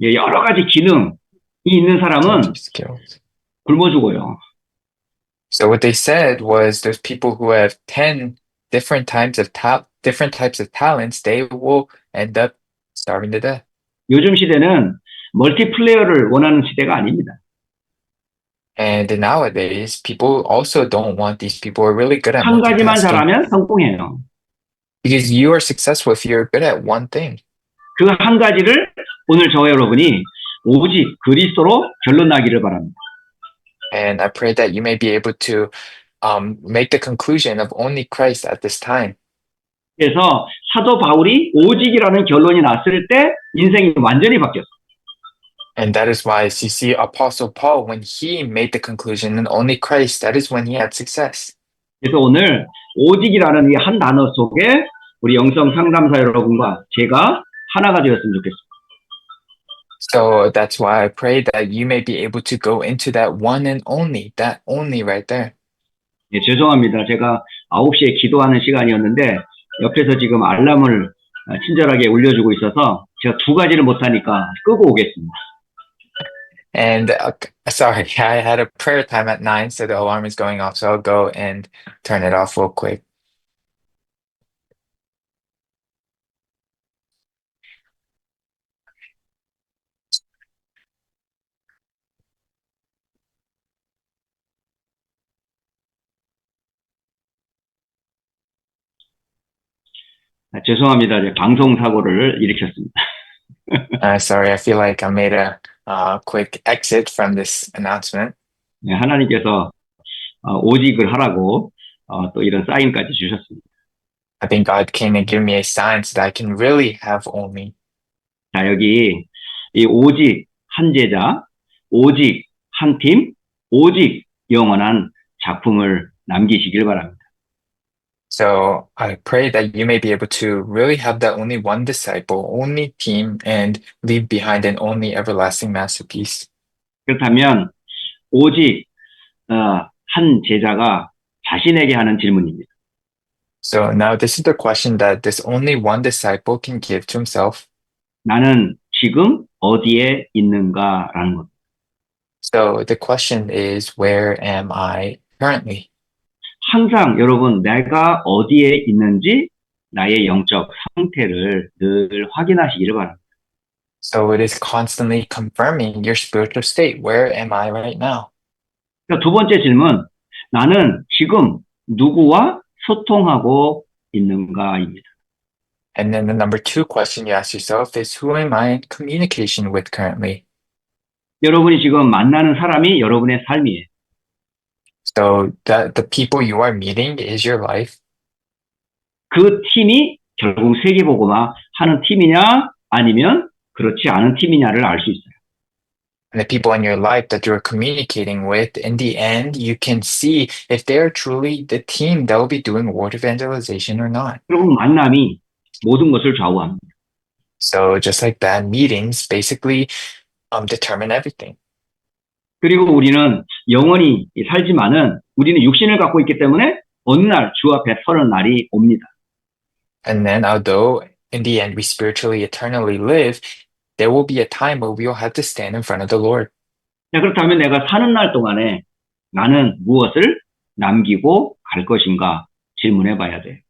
예, 여러 가지 기능이 있는 plenty 사람은 of skills. 굶어 죽어요. So what they said was there's people who have 10 different types of talents, they will end up starving to death. 요즘 시대는 멀티플레이어를 원하는 시대가 아닙니다. And nowadays, people also don't want these people who are really good at 한 가지만 multitasking 잘하면 성공해요. because you are successful if you're good at one thing. 그 한 가지를 오늘 저와 여러분이 오직 그리스도로 결론 나기를 바랍니다. And I pray that you may be able to make the conclusion of only Christ at this time. 그래서 사도 바울이 오직이라는 결론이 났을 때 인생이 완전히 바뀌었어요. And that is why, as you see, Apostle Paul, when he made the conclusion in only Christ, that is when he had success. 그래서 오늘 오직이라는 이 한 단어 속에 우리 영성 상담사 여러분과 제가 하나가 되었으면 좋겠습니다. So that's why I pray that you may be able to go into that only right there. 예, 죄송합니다. 제가 9시에 기도하는 시간이었는데 옆에서 지금 알람을 친절하게 울려주고 있어서 제가 두 가지를 못하니까 끄고 오겠습니다. And sorry, I had a prayer time at 9, so the alarm is going off. So I'll go and turn it off real quick. 죄송합니다. 제가 방송 사고를 일으켰습니다. Sorry, I feel like I made a quick exit from this announcement. 네, 하나님께서 오직을 하라고 또 이런 사인까지 주셨습니다. I think God came and gave me a sign so that I can really have only. 자, 여기 이 오직 한 제자, 오직 한 팀, 오직 영원한 작품을 남기시길 바랍니다. So I pray that you may be able to really have that only one disciple, only team, and leave behind an only everlasting masterpiece. 그렇다면 오직 한 제자가 자신에게 하는 질문입니다. So now this is the question that this only one disciple can give to himself. 나는 지금 어디에 있는가라는 것. So the question is, where am I currently? 항상 여러분 내가 어디에 있는지 나의 영적 상태를 늘 확인하시기를 바랍니다. So it is constantly confirming your spiritual state. Where am I right now? 그러니까 두 번째 질문, 나는 지금 누구와 소통하고 있는가입니다. And then the number two question you ask yourself is, who am I in communication with currently? 여러분이 지금 만나는 사람이 여러분의 삶이에요. So the people you are meeting is your life. 그 팀이 결국 세계보고마 하는 팀이냐 아니면 그렇지 않은 팀이냐를 알 수 있어요. And the people in your life that you're communicating with, in the end, you can see if they're truly the team that will be doing word evangelization or not. 결국 만남이 모든 것을 좌우합니다. So just like that, meetings basically determine everything. 그리고 우리는 영원히 살지만은 우리는 육신을 갖고 있기 때문에 어느 날 주 앞에 서는 날이 옵니다. And then, although in the end we spiritually eternally live, there will be a time where we will have to stand in front of the Lord. 자, 그렇다면 내가 사는 날 동안에 나는 무엇을 남기고 갈 것인가 질문해 봐야 돼.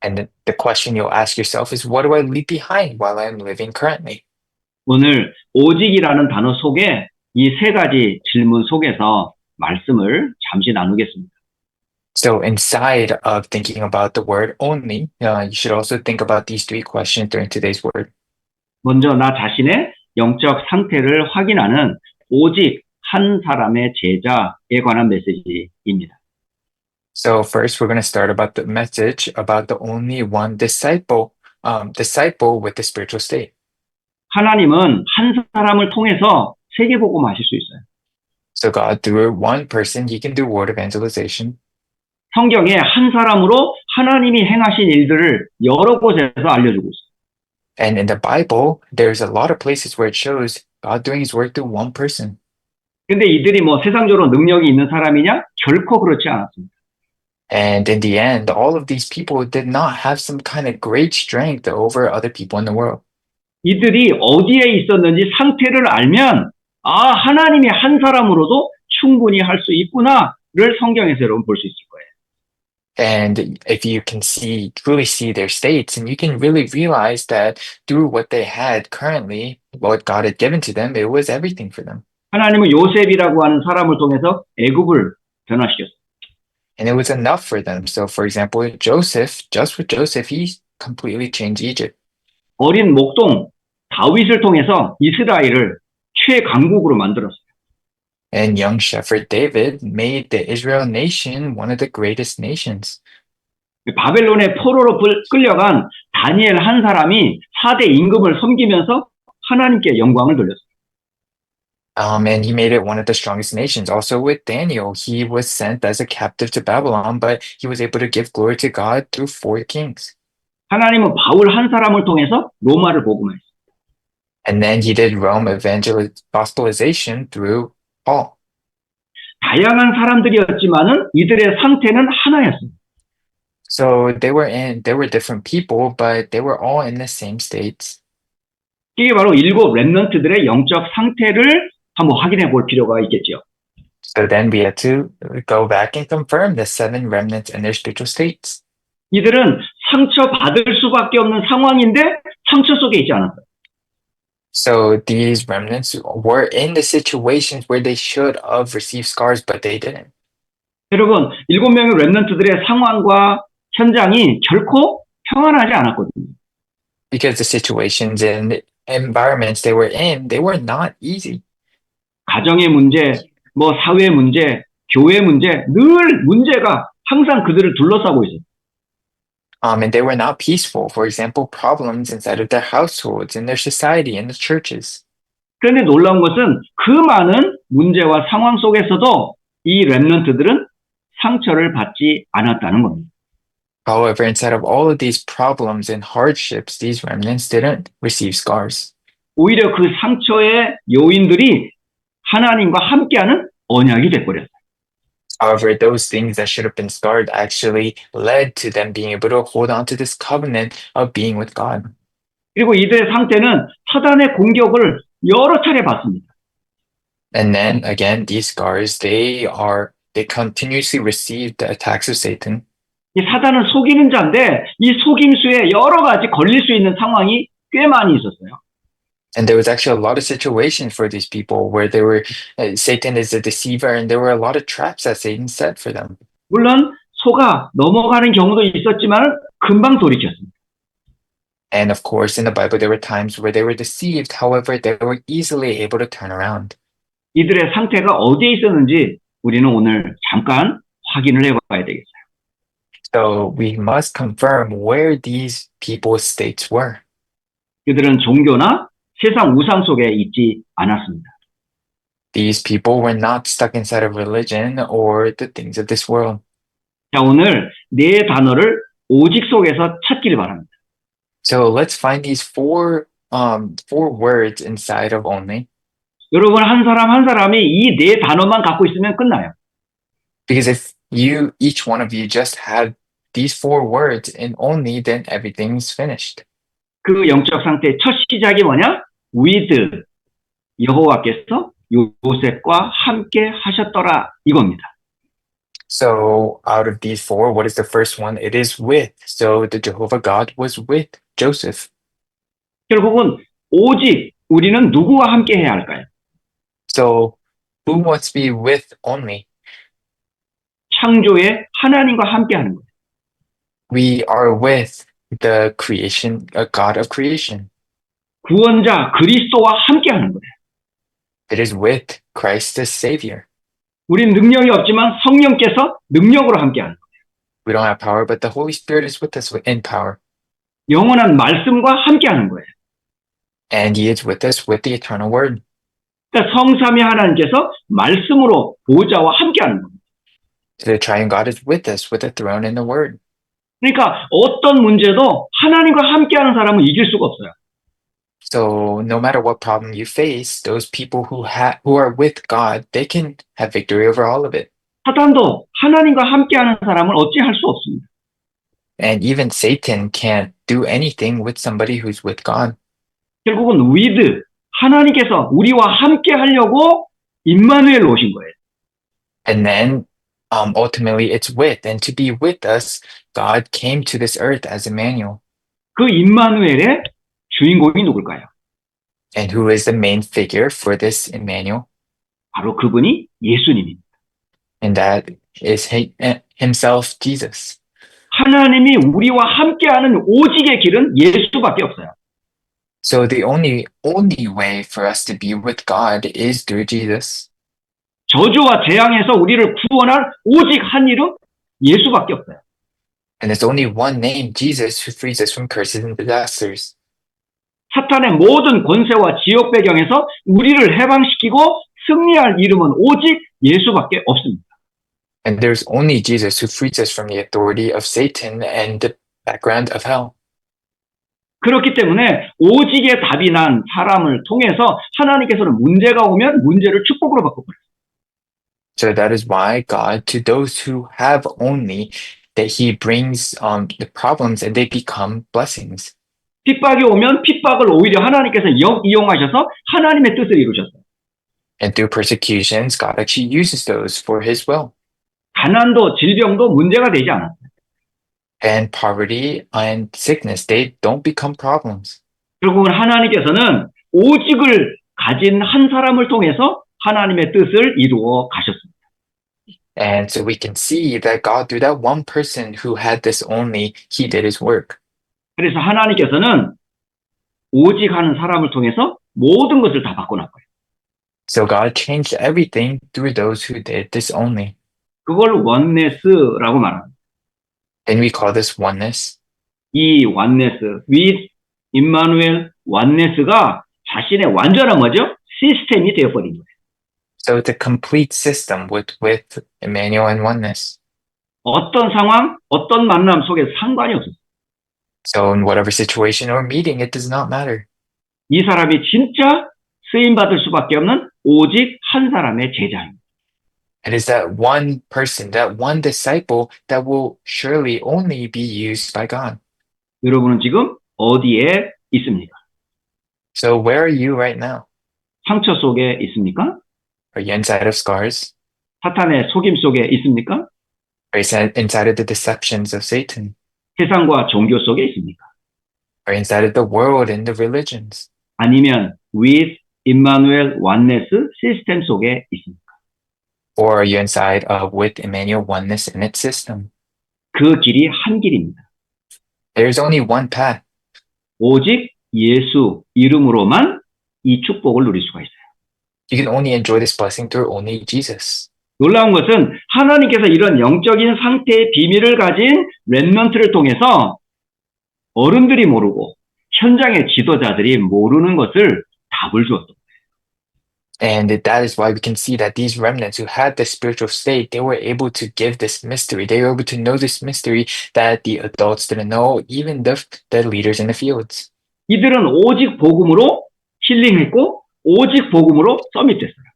And the question you'll ask yourself is, what do I leave behind while I'm living currently? 오늘 오직이라는 단어 속에 이 세 가지 질문 속에서 말씀을 잠시 나누겠습니다. So inside of thinking about the word only, you should also think about these three questions during today's word. 먼저 나 자신의 영적 상태를 확인하는 오직 한 사람의 제자에 관한 메시지입니다. So first, we're going to start about the message about the only one disciple, disciple with the spiritual state. 하나님은 한 사람을 통해서 세계복음 하실 수 있어요. So God, through one person, He can do word evangelization. 성경에 한 사람으로 하나님이 행하신 일들을 여러 곳에서 알려주고 있어요. And in the Bible, there's a lot of places where it shows God doing His work through one person. 근데 이들이 뭐 세상적으로 능력이 있는 사람이냐? 결코 그렇지 않았습니다. And in the end, all of these people did not have some kind of great strength over other people in the world. 이들이 어디에 있었는지 상태를 알면 아, 하나님이 한 사람으로도 충분히 할 수 있구나를 성경에서 여러분 볼 수 있을 거예요. And if you can truly see their states, and you can really realize that through what they had currently, what God had given to them, it was everything for them. 하나님은 요셉이라고 하는 사람을 통해서 애굽을 변화시켰어요. And it was enough for them. So, for example, Joseph, just with Joseph, he completely changed Egypt. 어린 목동 다윗을 통해서 이스라엘을 최강국으로 만들었어요. And young shepherd David made the Israel nation one of the greatest nations. 바벨론의 포로로 끌려간 다니엘 한 사람이 4대 임금을 섬기면서 하나님께 영광을 돌렸어요. And he made it one of the strongest nations. Also with Daniel, he was sent as a captive to Babylon, but he was able to give glory to God through 4 kings. 하나님은 바울 한 사람을 통해서 로마를 복음화했어요. And then he did Rome gospelization through Paul. 다양한 사람들이었지만은 이들의 상태는 하나였어요. So they were different people, but they were all in the same states. 이게 바로 7 렘넌트들의 영적 상태를 한번 확인해 볼 필요가 있겠죠. So then we had to go back and confirm the 7 remnants and their spiritual states. 이들은 상처받을 수밖에 없는 상황인데 상처 속에 있지 않았어요. So these remnants were in the situations where they should have received scars, but they didn't. 여러분, 7명의 렘넌트들의 상황과 현장이 결코 평안하지 않았거든요. Because the situations and environments they were in, they were not easy. 가정의 문제, 사회 문제, 교회 문제, 늘 문제가 항상 그들을 둘러싸고 있어요. And they were not peaceful. For example, problems inside of their households, in their society, in the churches. 그런데 놀라운 것은 그 많은 문제와 상황 속에서도 이 렘넌트들은 상처를 받지 않았다는 겁니다. However, inside of all of these problems and hardships, these remnants didn't receive scars. 오히려 그 상처의 요인들이 하나님과 함께하는 언약이 돼버렸어요. However, those things that should have been scarred actually led to them being able to hold on to this covenant of being with God. 그리고 이들의 상태는 사단의 공격을 여러 차례 받습니다. And then again, these scars, they continuously receive the attacks of Satan. 이 사단은 속이는 자인데 이 속임수에 여러 가지 걸릴 수 있는 상황이 꽤 많이 있었어요. And there was actually a lot of situations for these people where Satan is a deceiver, and there were a lot of traps that Satan set for them. 물론 속아 넘어가는 경우도 있었지만 금방 돌이켰습니다. And of course, in the Bible, there were times where they were deceived. However, they were easily able to turn around. 이들의 상태가 어디에 있었는지 우리는 오늘 잠깐 확인을 해봐야 되겠어요. So we must confirm where these people's states were. 그들은 종교나 세상 우상 속에 있지 않았습니다. These people were not stuck inside of religion or the things of this world. 자, 오늘 네 단어를 오직 속에서 찾기를 바랍니다. So let's find these four words inside of only. 여러분 한 사람 한 사람이 이 네 단어만 갖고 있으면 끝나요. Because if each one of you just had these 4 words in only, then everything's finished. 그 영적 상태의 첫 시작이 뭐냐? with 여호와께서 요셉과 함께 하셨더라 이겁니다. So out of these 4, what is the first one? It is with. So the Jehovah God was with Joseph. 결국은 오직 우리는 누구와 함께 해야 할까요? So who must be with only? 창조의 하나님과 함께 하는 거예요. We are with the creation, a God of creation. 구원자 그리스도와 함께 하는 거예요. It is with Christ the Savior. 우린 능력이 없지만 성령께서 능력으로 함께 하는 거예요. We don't have power, but the Holy Spirit is with us in power. 영원한 말씀과 함께 하는 거예요. And He is with us with the eternal word. 그러니까 성삼위 하나님께서 말씀으로 보좌와 함께 하는 겁니다. So the triune God is with us with the throne and the word. 그러니까 어떤 문제도 하나님과 함께하는 사람은 이길 수가 없어요. So no matter what problem you face, those people who are with God, they can have victory over all of it. 사탄도 하나님과 함께하는 사람은 어찌할 수 없습니다. And even Satan can't do anything with somebody who's with God. 결국은 with 하나님께서 우리와 함께 하려고 임마누엘 오신 거예요. And then ultimately it's with, and to be with us, God came to this earth as Emmanuel. 그 임마누엘의 주인공이 누굴까요? And who is the main figure for this Emmanuel? 바로 그분이 예수님입니다. And that is himself, Jesus. 하나님이 우리와 함께하는 오직의 길은 예수밖에 없어요. So the only way for us to be with God is through Jesus. 저주와 재앙에서 우리를 구원할 오직 한 이름 예수밖에 없어요. And there's only one name, Jesus, who frees us from curses and disasters. 사탄의 모든 권세와 지역 배경에서 우리를 해방시키고 승리할 이름은 오직 예수밖에 없습니다. And there's only Jesus who frees us from the authority of Satan and the background of hell. 그렇기 때문에 오직의 답이 난 사람을 통해서 하나님께서는 문제가 오면 문제를 축복으로 바꿔버려요. So that is why God, to those who have only, that he brings the problems and they become blessings. 핍박이 오면 핍박을 오히려 하나님께서 이용하셔서 하나님의 뜻을 이루셨어요. And through persecutions, God actually uses those for his will. 가난도 질병도 문제가 되지 않았어요. And poverty and sickness, they don't become problems. 결국은 하나님께서는 오직을 가진 한 사람을 통해서 하나님의 뜻을 이루어 가셨습니다. And so we can see that God, through that one person who had this only, he did his work. 그래서 하나님께서는 오직 하는 사람을 통해서 모든 것을 다 바꿔놨고요. So God changed everything through those who did this only. 그걸 원네스라고 말합니다. And we call this oneness. 이 원네스, with 임마누엘 원네스가 자신의 완전한 뭐죠? 시스템이 되어버린 거예요. So it's a complete system with Emmanuel and oneness. 어떤 상황, 어떤 만남 속에 상관이 없어요. So in whatever situation or meeting, it does not matter. 이 사람이 진짜 쓰임받을 수밖에 없는 오직 한 사람의 제자입니다. It is that one person, that one disciple that will surely only be used by God. 여러분은 지금 어디에 있습니까? So where are you right now? 상처 속에 있습니까? Are you inside of scars? 사탄의 속임 속에 있습니까? Are you inside of the deceptions of Satan? 세상과 종교 속에 있습니까? Are you inside of the world and the religions? 아니면 with 임마누엘 원네스 시스템 속에 있습니까? Or are you inside of with Emmanuel oneness in its system? 그 길이 한 길입니다. There's only one path. 오직 예수 이름으로만 이 축복을 누릴 수가 있어요. You can only enjoy this blessing through only Jesus. 놀라운 것은 하나님께서 이런 영적인 상태의 비밀을 가진 렘넌트를 통해서 어른들이 모르고 현장의 지도자들이 모르는 것을 답을 주었다. And that is why we can see that these remnants who had the spiritual state, they were able to give this mystery. They were able to know this mystery that the adults didn't know, even the leaders in the fields. 이들은 오직 복음으로 힐링했고 오직 복음으로 서밋됐어요.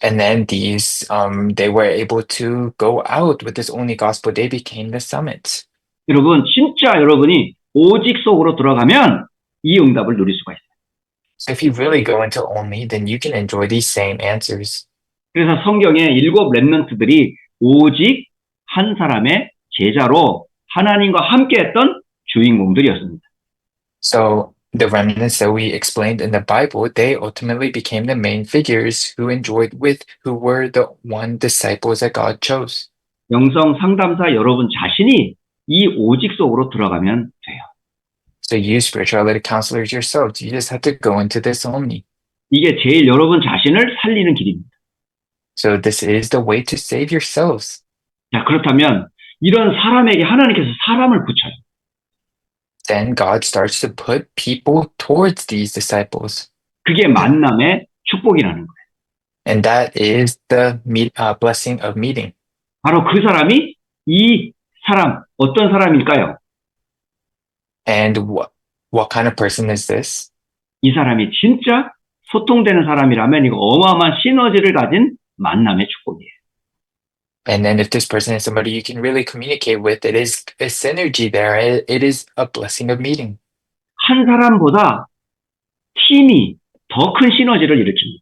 And then these, they were able to go out with this only gospel. They became the summits. 여러분, 진짜 여러분이 오직 속으로 들어가면 이 응답을 누릴 수가 있어요. So if you really go into only, then you can enjoy these same answers. 그래서 성경의 7 렘넌트들이 오직 한 사람의 제자로 하나님과 함께했던 주인공들이었습니다. So the remnants that we explained in the Bible, they ultimately became the main figures who enjoyed with, who were the one disciples that God chose. 영성 상담사 여러분 자신이 이 오직 속으로 들어가면 돼요. So you spirituality counselors yourselves, you just have to go into this only. 이게 제일 여러분 자신을 살리는 길입니다. So this is the way to save yourselves. 자, 그렇다면 이런 사람에게 하나님께서 사람을 붙여요. Then God starts to put people towards these disciples. 그게 만남의 축복이라는 거예요. And that is the blessing of meeting. 바로 그 사람이 이 사람, 어떤 사람일까요? And what kind of person is this? 이 사람이 진짜 소통되는 사람이라면 이거 어마어마한 시너지를 가진 만남의 축복이에요. And then if this person is somebody you can really communicate with, it is a synergy there. It is a blessing of meeting. 한 사람보다 팀이 더 큰 시너지를 일으킵니다.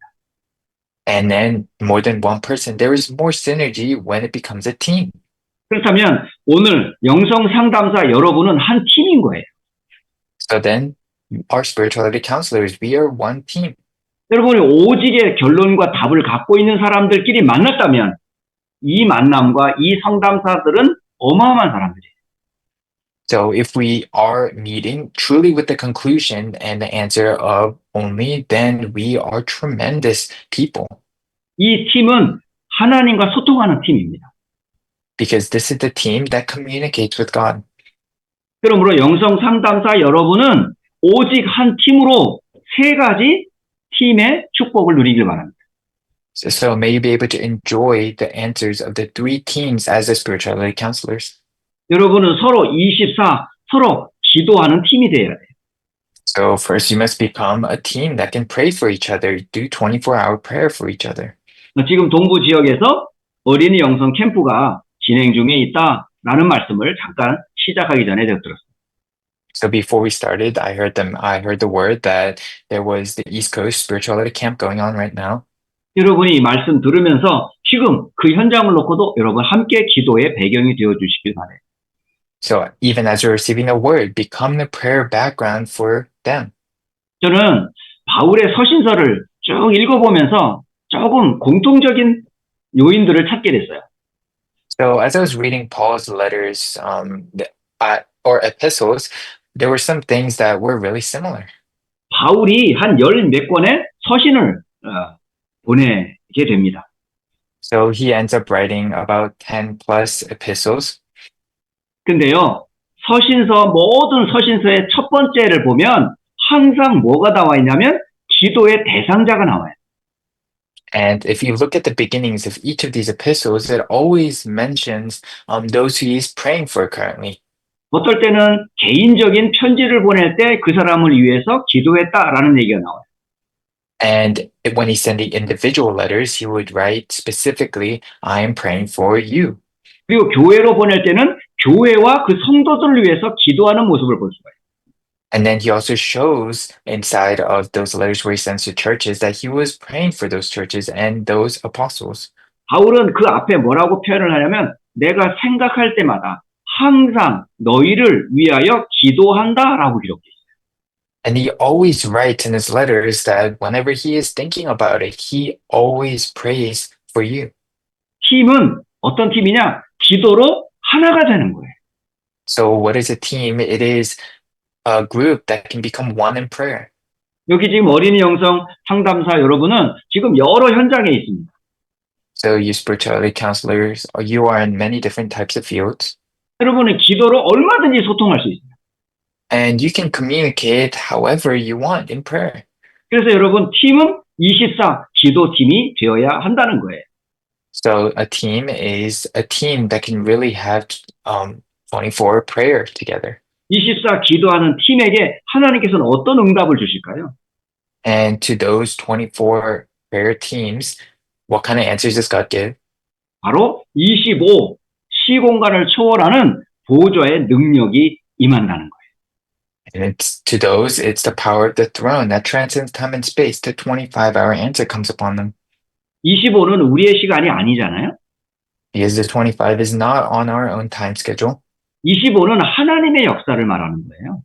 And then more than one person, there is more synergy when it becomes a team. 그렇다면 오늘 영성 상담사 여러분은 한 팀인 거예요. So then, our spirituality counselors, we are one team. 여러분이 오직의 결론과 답을 갖고 있는 사람들끼리 만났다면 이 만남과 이 상담사들은 어마어마한 사람들이에요. So if we are meeting truly with the conclusion and the answer of only, then we are tremendous people. 이 팀은 하나님과 소통하는 팀입니다. Because this is the team that communicates with God. 그러므로 영성 상담사 여러분은 오직 한 팀으로 세 가지 팀의 축복을 누리길 바랍니다. So may you be able to enjoy the answers of the three teams as the spirituality counselors. 여러분은 서로 기도하는 팀이 되어야 돼요. So first, you must become a team that can pray for each other, do 24-hour prayer for each other. 지금 동부 지역에서 어린이 영성 캠프가 진행 중에 있다라는 말씀을 잠깐 시작하기 전에 제가 들었어요. So before we started, I heard the word that there was the East Coast spirituality camp going on right now. 여러분이 이 말씀 들으면서 지금 그 현장을 놓고도 여러분 함께 기도의 배경이 되어 주시길 바래요. So even as you're receiving the word, become the prayer background for them. 저는 바울의 서신서를 쭉 읽어보면서 조금 공통적인 요인들을 찾게 됐어요. So as I was reading Paul's letters, or epistles, there were some things that were really similar. 바울이 한 열 몇 권의 서신을 보내게 됩니다. So he ends up writing about 10 plus epistles. 근데요, 모든 서신서의 첫 번째를 보면 항상 뭐가 나와 있냐면 기도의 대상자가 나와요. And if you look at the beginnings of each of these epistles, it always mentions those who he is praying for currently. 어떨 때는 개인적인 편지를 보낼 때 그 사람을 위해서 기도했다라는 얘기가 나와요. And when he's sending individual letters, he would write specifically, I am praying for you. 그리고 교회로 보낼 때는 교회와 그 성도들을 위해서 기도하는 모습을 볼 수가 있어요. And then he also shows inside of those letters where he sends to churches that he was praying for those churches and those apostles. 바울은 그 앞에 뭐라고 표현을 하냐면 내가 생각할 때마다 항상 너희를 위하여 기도한다라고 기록해 있어요. And he always writes in his letters that whenever he is thinking about it, he always prays for you. 팀은 어떤 팀이냐? 기도로 하나가 되는 거예요. So what is a team? It is a group that can become one in prayer. 여기 지금 어린이 영성 상담사 여러분은 지금 여러 현장에 있습니다. So you spirituality counselors, you are in many different types of fields. 여러분은 기도로 얼마든지 소통할 수 있습니다. And you can communicate however you want in prayer. 그래서 여러분 팀은 24 기도팀이 되어야 한다는 거예요. So a team is a team that can really have 24 prayer together. 24 기도하는 팀에게 하나님께서는 어떤 응답을 주실까요? And to those 24 prayer teams, what kind of answers does God give? 바로 25 시공간을 초월하는 보좌의 능력이 임한다는 거예요. And it's to those, it's the power of the throne that transcends time and space. The 25-hour answer comes upon them. 25는 우리의 시간이 아니잖아요. Because the 25 is not on our own time schedule. 25는 하나님의 역사를 말하는 거예요.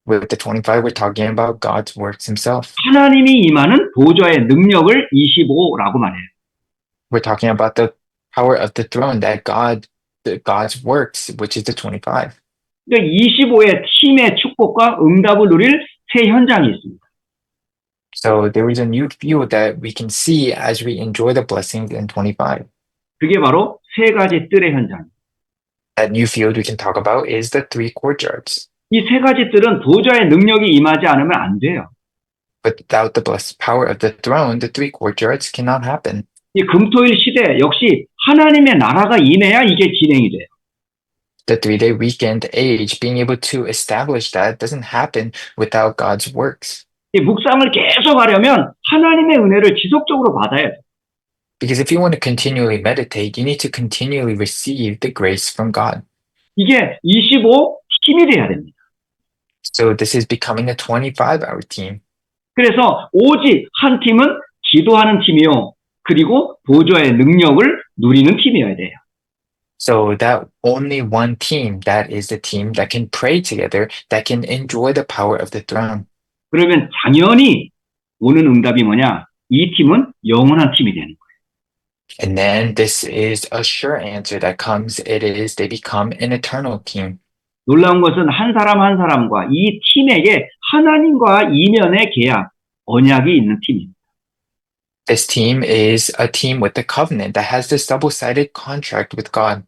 With the 25, we're talking about God's works himself. 하나님이 임하는 보좌의 능력을 25라고 말해요. We're talking about the power of the throne that God's works, which is the 25. 그러니까 25의 팀의 축복과 응답을 누릴 세 현장이 있습니다. So there is a new view that we can see as we enjoy the blessings in 25. 그게 바로 세 가지 뜰의 현장. That new field we can talk about is the three courtyards. 이 세 가지 뜰은 보좌의 능력이 임하지 않으면 안 돼요. Without the blessed power of the throne, the three courtyards cannot happen. 이 금토일 시대 역시 하나님의 나라가 임해야 이게 진행이 돼요. The 3-day weekend age, being able to establish that doesn't happen without God's works. 이 묵상을 계속 하려면 하나님의 은혜를 지속적으로 받아야 돼요. Because if you want to continually meditate, you need to continually receive the grace from God. 이게 25 팀이 돼야 됩니다. So this is becoming a 25-hour team. 그래서 오직 한 팀은 기도하는 팀이요. 그리고 보좌의 능력을 누리는 팀이어야 돼요. So that only one team, that is the team that can pray together, that can enjoy the power of the throne. 그러면 당연히 오는 응답이 뭐냐? 이 팀은 영원한 팀이 되는 거예요. And then this is a sure answer that comes. It is they become an eternal team. 놀라운 것은 한 사람 한 사람과 이 팀에게 하나님과 이면의 계약, 언약이 있는 팀입니다. This team is a team with the covenant that has this double-sided contract with God.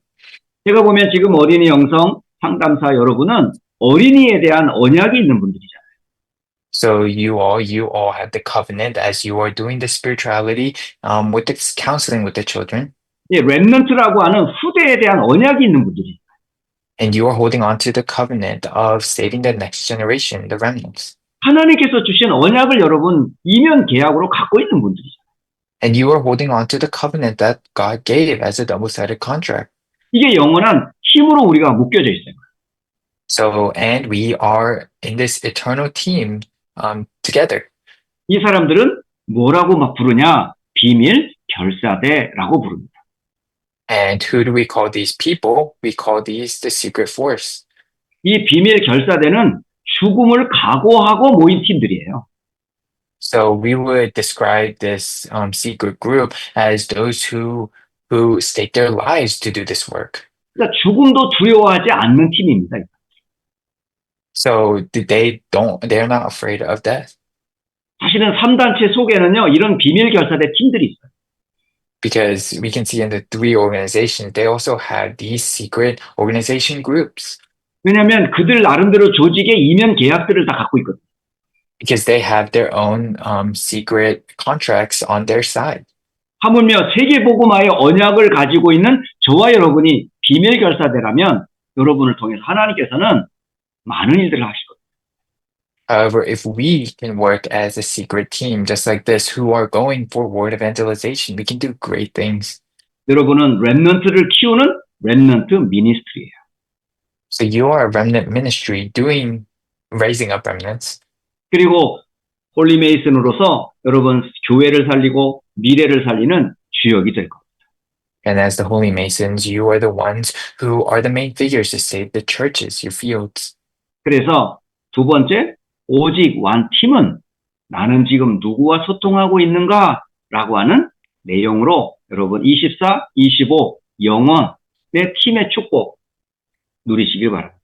제가 보면 지금 어린이 영성 상담사 여러분은 어린이에 대한 언약이 있는 분들이잖아요. So you all have the covenant as you are doing the spirituality with the counseling with the children, 예, 렘넌트라고 하는 후대에 대한 언약이 있는 분들이. and you are holding on to the covenant of saving the next generation, the remnants. 하나님께서 주신 언약을 여러분 이면 계약으로 갖고 있는 분들이죠. And you are holding on to the covenant that God gave as a double-sided contract. 이게 영원한 힘으로 우리가 묶여져 있어요. So, and we are in this eternal team together. 이 사람들은 뭐라고 막 부르냐? 비밀 결사대라고 부릅니다. And who do we call these people? We call these the secret force. 이 비밀 결사대는 죽음을 각오하고 모인 팀들이에요. So we would describe this secret group as those who stake their lives to do this work. 그러니까 죽음도 두려워하지 않는 팀입니다. So they're not afraid of death 사실은 3단체 속에는요, 이런 비밀 결사대 팀들이 있어요. because we can see in the three organizations, they also have these secret organization groups 왜냐하면 그들 나름대로 조직의 이면 계약들을 다 갖고 있거든요. because they have their own secret contracts on their side. 하물며 세계복음화의 언약을 가지고 있는 저와 여러분이 비밀 결사대라면 여러분을 통해서 하나님께서는 많은 일들을 하시거든요. However, if we can work as a secret team, just like this, who are going for word evangelization, we can do great things. 여러분은 렘넌트를 키우는 렘넌트 미니스트리예요. So you are a remnant ministry raising up remnants. 그리고 홀리메이슨으로서 여러분 교회를 살리고 미래를 살리는 주역이 될 겁니다. And as the Holy Masons, you are the ones who are the main figures to save the churches, your fields. 그래서 두 번째, 오직 one 팀은 나는 지금 누구와 소통하고 있는가라고 하는 내용으로 여러분 24, 25 영원 내 팀의 축복 누리시길 바랍니다.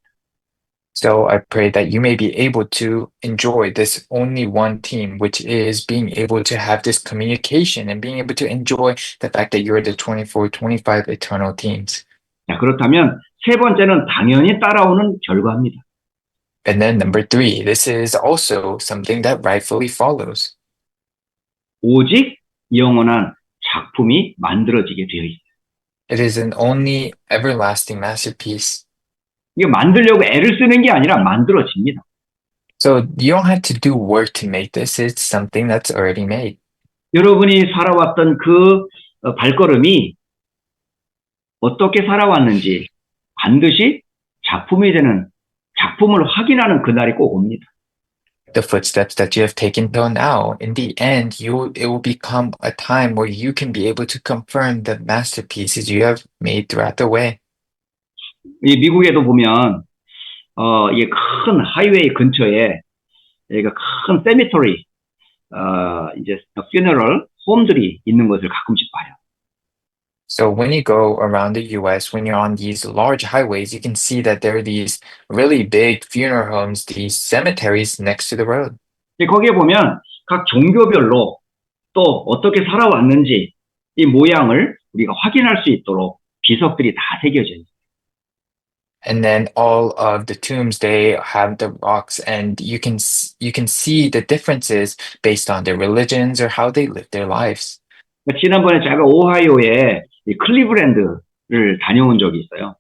So I pray that you may be able to enjoy this only one team, which is being able to have this communication and being able to enjoy the fact that you're the 24, 25 eternal teams. 자, 그렇다면 세 번째는 당연히 따라오는 결과입니다. And then number three, this is also something that rightfully follows. 오직 영원한 작품이 만들어지게 되어 있어요. It is an only everlasting masterpiece. 이게 만들려고 애를 쓰는 게 아니라 만들어집니다. So you don't have to do work to make this. It's something that's already made. 여러분이 살아왔던 그 발걸음이 어떻게 살아왔는지 반드시 작품이 되는 작품을 확인하는 그날이 꼭 옵니다. The footsteps that you have taken till now, in the end, it will become a time where you can be able to confirm the masterpieces you have made throughout the way. 이 미국에도 보면 이게 큰 하이웨이 근처에 여기가 큰 세미터리 이제 퓨너럴 홈들이 있는 것을 가끔씩 봐요. So when you go around the US, when you're on these large highways, you can see that there are these really big funeral homes, these cemeteries next to the road. 거기에 보면 각 종교별로 또 어떻게 살아왔는지 이 모양을 우리가 확인할 수 있도록 비석들이 다 새겨져 있어요. And then all of the tombs, they have the rocks, and you can see the differences based on their religions or how they live their lives. 지난번에 제가 오하이오에 이 클리브랜드를 다녀온 적이 있어요.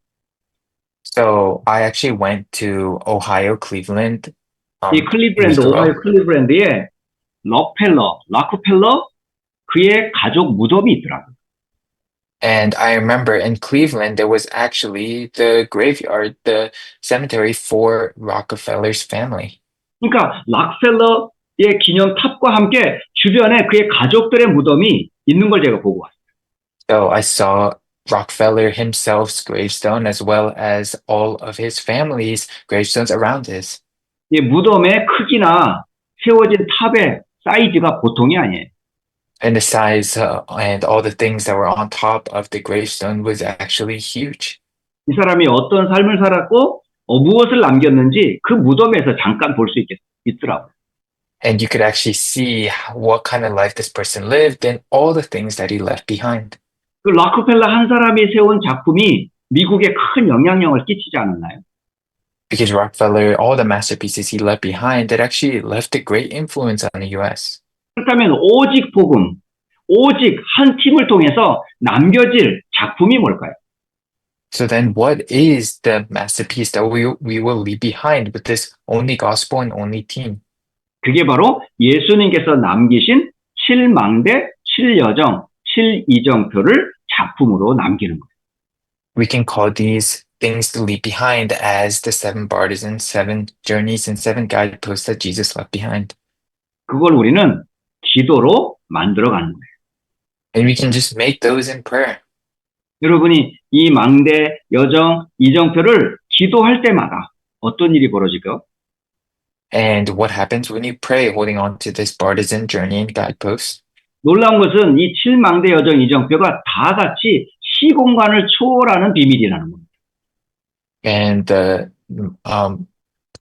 So I actually went to Ohio, Cleveland. 이 클리브랜드, 오하이오 클리브랜드에 락펠러 그의 가족 무덤이 있더라고요. And I remember in Cleveland, there was actually the graveyard, the cemetery for Rockefeller's family. 그러니까 락펠러 기념탑과 함께 주변에 그의 가족들의 무덤이 있는 걸 제가 보고 왔어요. So I saw Rockefeller himself's gravestone as well as all of his family's gravestones around his. 이 무덤의 크기나 세워진 탑의 사이즈가 보통이 아니에요. And the size and all the things that were on top of the gravestone was actually huge. 이 사람이 어떤 삶을 살았고 무엇을 남겼는지 그 무덤에서 잠깐 볼 수 있더라고요. And you could actually see what kind of life this person lived and all the things that he left behind. 그 락커펠러 한 사람이 세운 작품이 미국에 큰 영향력을 끼치지 않았나요? Because Rockefeller, all the masterpieces he left behind, that actually left a great influence on the US. 그렇다면 오직 복음, 오직 한 팀을 통해서 남겨질 작품이 뭘까요? So then what is the masterpiece that we will leave behind with this only gospel and only team? 그게 바로 예수님께서 남기신 7망대, 7여정, 7이정표를 작품으로 남기는 거예요. We can call these things to leave behind as the seven partisans, seven journeys, and seven guideposts that Jesus left behind. 그걸 우리는 기도로 만들어가는 거예요. And we can just make those in prayer. 여러분이 이 망대, 여정, 이정표를 기도할 때마다 어떤 일이 벌어지죠? And what happens when you pray holding on to this partisan journey and guidepost? 놀라운 것은 이 7망대, 여정, 이정표가 다 같이 시공간을 초월하는 비밀이라는 겁니다. And the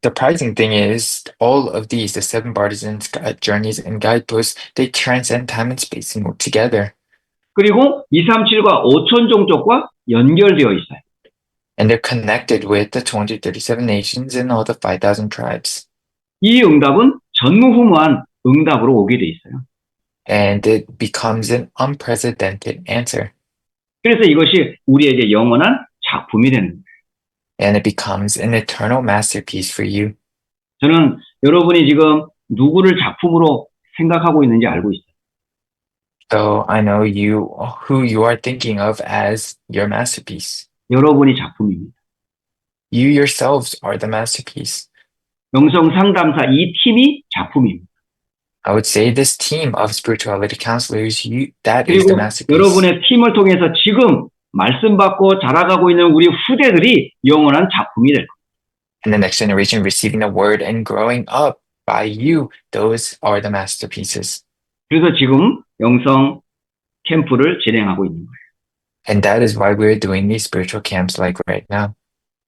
surprising thing is all of these, the seven partisans, journeys, and guideposts, they transcend time and space and work together. 그리고 237과 5천 종족과 연결되어 있어요. And they're connected with the 237 nations and all the 5,000 tribes. 이 응답은 전무후무한 응답으로 오게 돼 있어요. And it becomes an unprecedented answer. 그래서 이것이 우리에게 영원한 작품이 되는 거예요. And it becomes an eternal masterpiece for you. 저는 여러분이 지금 누구를 작품으로 생각하고 있는지 알고 있어요. So I know who you are thinking of as your masterpiece. 여러분이 작품입니다. You yourselves are the masterpiece. 영성 상담사 이 팀이 작품입니다. I would say this team of spirituality counselors, that is the 그리고 masterpiece. 여러분의 팀을 통해서 지금 말씀 받고 자라가고 있는 우리 후대들이 영원한 작품이 될 겁니다. And the next generation receiving the word and growing up by you, those are the masterpieces. 그래서 지금 영성 캠프를 진행하고 있는 거예요. And that is why we're doing these spiritual camps like right now.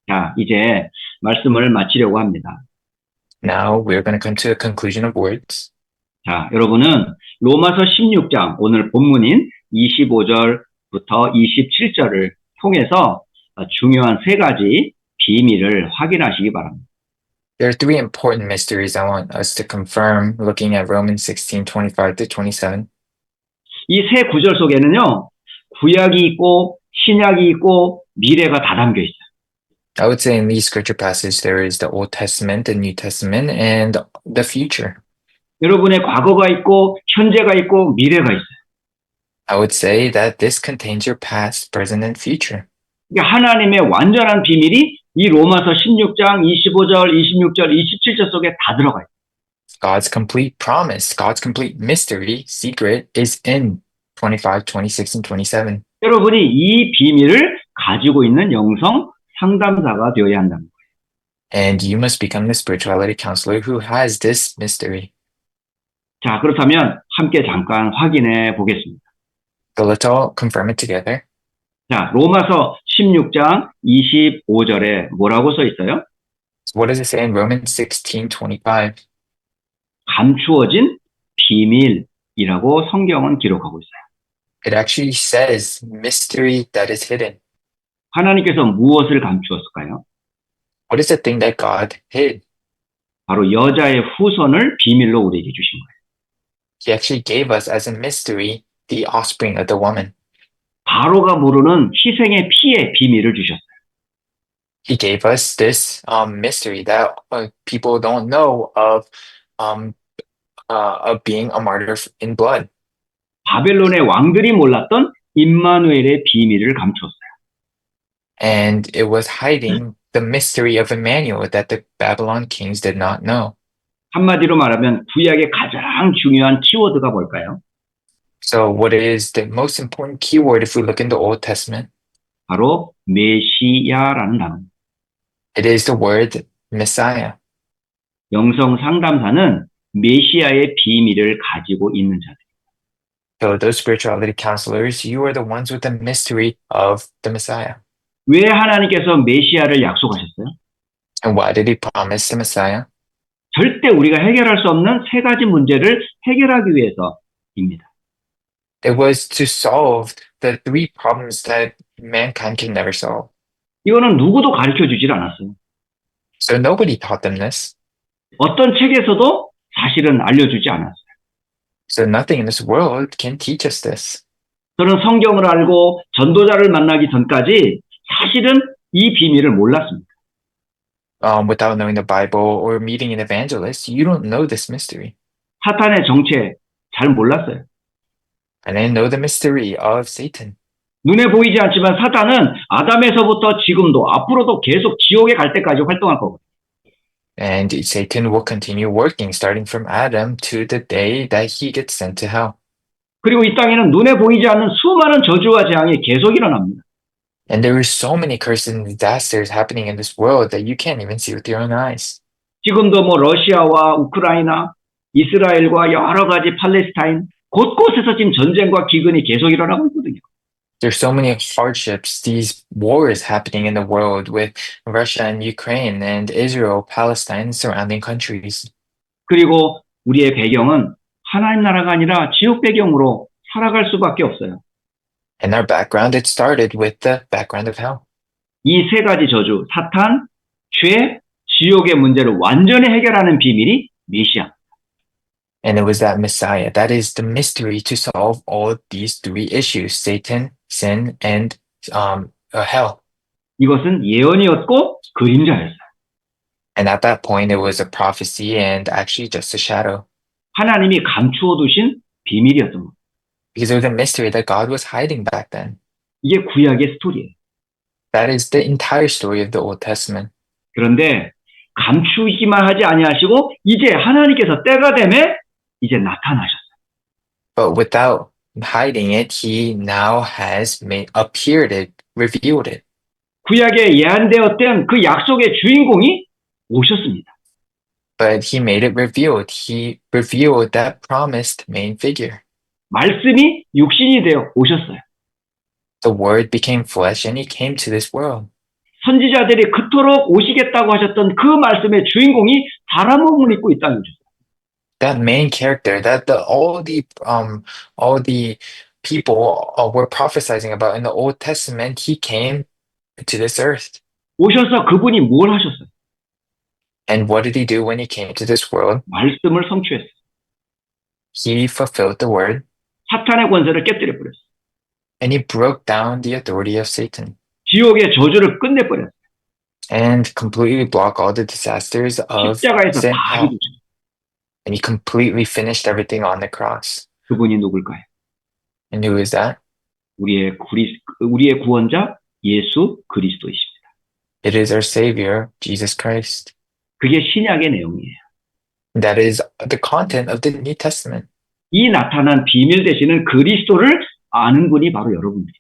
자, 이제 말씀을 마치려고 합니다. Now we're going to come to a conclusion of words. 자, 여러분은 로마서 16장 오늘 본문인 25절부터 27절을 통해서 중요한 세 가지 비밀을 확인하시기 바랍니다. There are three important mysteries I want us to confirm looking at Romans 16:25 to 27. 이 세 구절 속에는요, 구약이 있고 신약이 있고 미래가 다 담겨 있어요. I would say in these scripture passages, there is the Old Testament, the New Testament, and the future. 여러분의 과거가 있고 현재가 있고 미래가 있어요. I would say that this contains your past, present, and future. 그러니까 하나님의 완전한 비밀이 이 로마서 16장 25절, 26절, 27절 속에 다 들어가 있어요. God's complete promise, God's complete mystery, secret is in 25, 26, and 27. 여러분이 이 비밀을 가지고 있는 영성 상담사가 되어야 한다는 거예요. And you must become the spirituality counselor who has this mystery. 자, 그렇다면 함께 잠깐 확인해 보겠습니다. So let's all confirm it together. 자, 로마서 16장 25절에 뭐라고 써 있어요? So what does it say in Romans 16:25? 감추어진 비밀이라고 성경은 기록하고 있어요. It actually says mystery that is hidden. 하나님께서 무엇을 감추었을까요? What is the thing that God hid? 바로 여자의 후손을 비밀로 우리에게 주신 거예요. He actually gave us as a mystery the offspring of the woman. 바로가 모르는 희생의 피의 비밀을 주셨어요. He gave us this mystery that people don't know of being a martyr in blood. 바벨론의 왕들이 몰랐던 임마누엘의 비밀을 감추었어요. And it was hiding the mystery of Emmanuel that the Babylon kings did not know. 한마디로 말하면 구약의 가장 중요한 키워드가 뭘까요? So what is the most important keyword if we look in the Old Testament? 바로 메시아라는 단어입니다. It is the word Messiah. 영성 상담사는 메시아의 비밀을 가지고 있는 자들. So those spirituality counselors, you are the ones with the mystery of the Messiah. 왜 하나님께서 메시아를 약속하셨어요? And why did he promise the Messiah? 절대 우리가 해결할 수 없는 세 가지 문제를 해결하기 위해서입니다. It was to solve the three problems that mankind can never solve. 이거는 누구도 가르쳐 주질 않았어요. So nobody taught them this. 어떤 책에서도 사실은 알려주지 않았어요. So nothing in this world can teach us this. 저는 성경을 알고 전도자를 만나기 전까지 사실은 이 비밀을 몰랐습니다. Without knowing the Bible or meeting an evangelist, you don't know this mystery. 사탄의 정체 잘 몰랐어요. I didn't know the mystery of Satan. 눈에 보이지 않지만 사탄은 아담에서부터 지금도 앞으로도 계속 지옥에 갈 때까지 활동할 거거든요. And Satan will continue working starting from Adam to the day that he gets sent to hell. 그리고 이 땅에는 눈에 보이지 않는 수많은 저주와 재앙이 계속 일어납니다. And there are so many curses and disasters happening in this world that you can't even see with your own eyes. 지금도 뭐 러시아와 우크라이나, 이스라엘과 여러 가지 팔레스타인 곳곳에서 지금 전쟁과 기근이 계속 일어나고 있거든요. There's so many hardships, these wars happening in the world with Russia and Ukraine and Israel, Palestine, and surrounding countries. 그리고 우리의 배경은 하나님 나라가 아니라 지옥 배경으로 살아갈 수밖에 없어요. And our background, it started with the background of hell. 이 세 가지 저주, 사탄, 죄, 지옥의 문제를 완전히 해결하는 비밀이 메시아. And it was that Messiah. That is the mystery to solve all these three issues, Satan, sin, and hell. 이것은 예언이었고 그림자였어요. And at that point, it was a prophecy and actually just a shadow. 하나님이 감추어 두신 비밀이었던 겁니다. Because it was a mystery that God was hiding back then. 이게 구약의 스토리예요. That is the entire story of the Old Testament. 그런데 감추기만 하지 아니하시고 이제 하나님께서 때가 되매 이제 나타나셨어요. But without hiding it, he now has appeared it, revealed it. 구약에 예언되었던 그 약속의 주인공이 오셨습니다. But he made it revealed. He revealed that promised main figure. 말씀이 육신이 되어 오셨어요. The word became flesh and he came to this world. 선지자들이 그토록 오시겠다고 하셨던 그 말씀의 주인공이 사람 몸을 입고 이 땅에 오셨어요. That main character that all the people were prophesying about in the Old Testament, he came to this earth. 오셔서 그분이 뭘 하셨어요? And what did he do when he came to this world? 말씀을 성취했어요. He fulfilled the word 사탄의 권세를 깨뜨려 버렸어요. and he broke down the authority of Satan 지옥의 저주를 끝내버렸어요. and completely blocked all the disasters of 십자가에서 sin, 다 hell. 이루셨어요. And he completely finished everything on the cross. 그분이 누굴까요? And who is that? 우리의 구원자 예수 그리스도이십니다. It is our Savior, Jesus Christ. 그게 신약의 내용이에요. That is the content of the New Testament. 이 나타난 비밀 되시는 그리스도를 아는 분이 바로 여러분들입니다.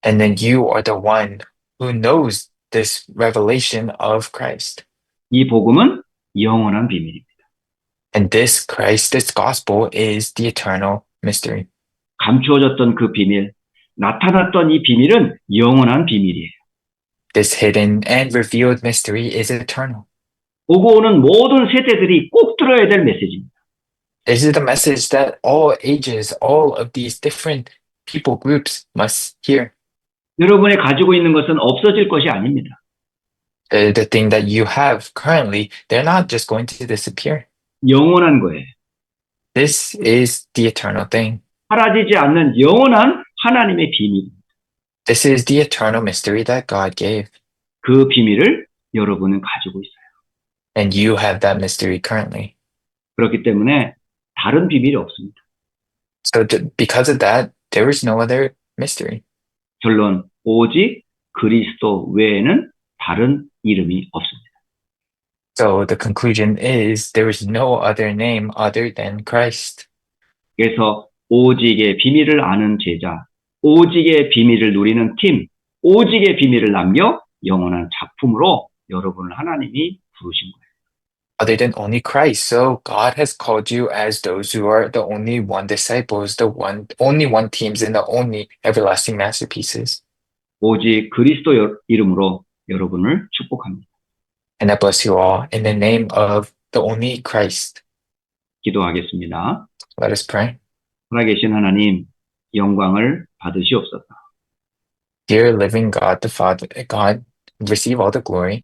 And then you are the one who knows this revelation of Christ. 이 복음은 영원한 비밀입니다. And this Christ, this gospel is the eternal mystery. 감추어졌던 그 비밀, 나타났던 이 비밀은 영원한 비밀이에요. This hidden and revealed mystery is eternal. 오고 오는 모든 세대들이 꼭 들어야 될 메시지입니다. This is the message that all ages, all of these different people groups must hear. 여러분이 가지고 있는 것은 없어질 것이 아닙니다. The thing that you have currently, they're not just going to disappear. 영원한 거예요. This is the eternal thing. 사라지지 않는 영원한 하나님의 비밀입니다. This is the eternal mystery that God gave. 그 비밀을 여러분은 가지고 있어요. And you have that mystery currently. 그렇기 때문에 다른 비밀이 없습니다. So because of that, there is no other mystery. 결론, 오직 그리스도 외에는 다른 이름이 없습니다. So the conclusion is there is no other name other than Christ. 그래서 오직의 비밀을 아는 제자, 오직의 비밀을 누리는 팀, 오직의 비밀을 남겨 영원한 작품으로 여러분을 하나님이 부르신 거예요. Other than only Christ. So God has called you as those who are the only one disciples, the only one teams, and the only everlasting masterpieces. 오직 그리스도 이름으로 여러분을 축복합니다. And I bless you all in the name of the only Christ. 기도하겠습니다. Let us pray. 살아계신 하나님, 영광을 받으시옵소서. Dear living God, the Father, God, receive all the glory.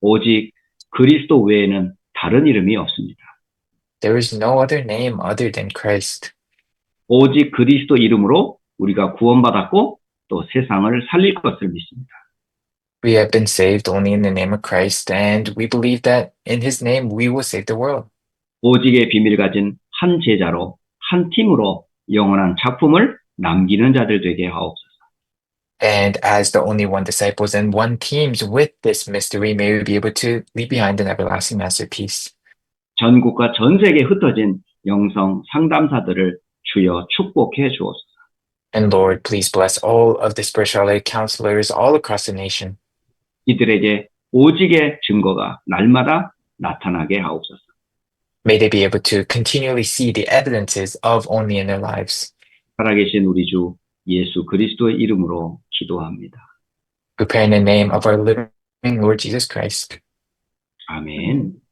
오직 그리스도 외에는 다른 이름이 없습니다. There is no other name other than Christ. 오직 그리스도 이름으로 우리가 구원받았고 또 세상을 살릴 것을 믿습니다. We have been saved only in the name of Christ, and we believe that in his name we will save the world. 오직의 비밀 가진 한 제자로 한 팀으로 영원한 작품을 남기는 자들 되게 하옵소서. And as the only one disciples and one teams with this mystery, may we be able to leave behind an everlasting masterpiece. 전국과 전 세계에 흩어진 영성 상담사들을 주여 축복해 주옵소서. And Lord, please bless all of the spirituality counselors all across the nation. 이들에게 오직의 증거가 날마다 나타나게 하옵소서. May they be able to continually see the evidences of only in their lives. 살아계신 우리 주 예수 그리스도의 이름으로 기도합니다. We pray in the name of our living Lord Jesus Christ. 아멘.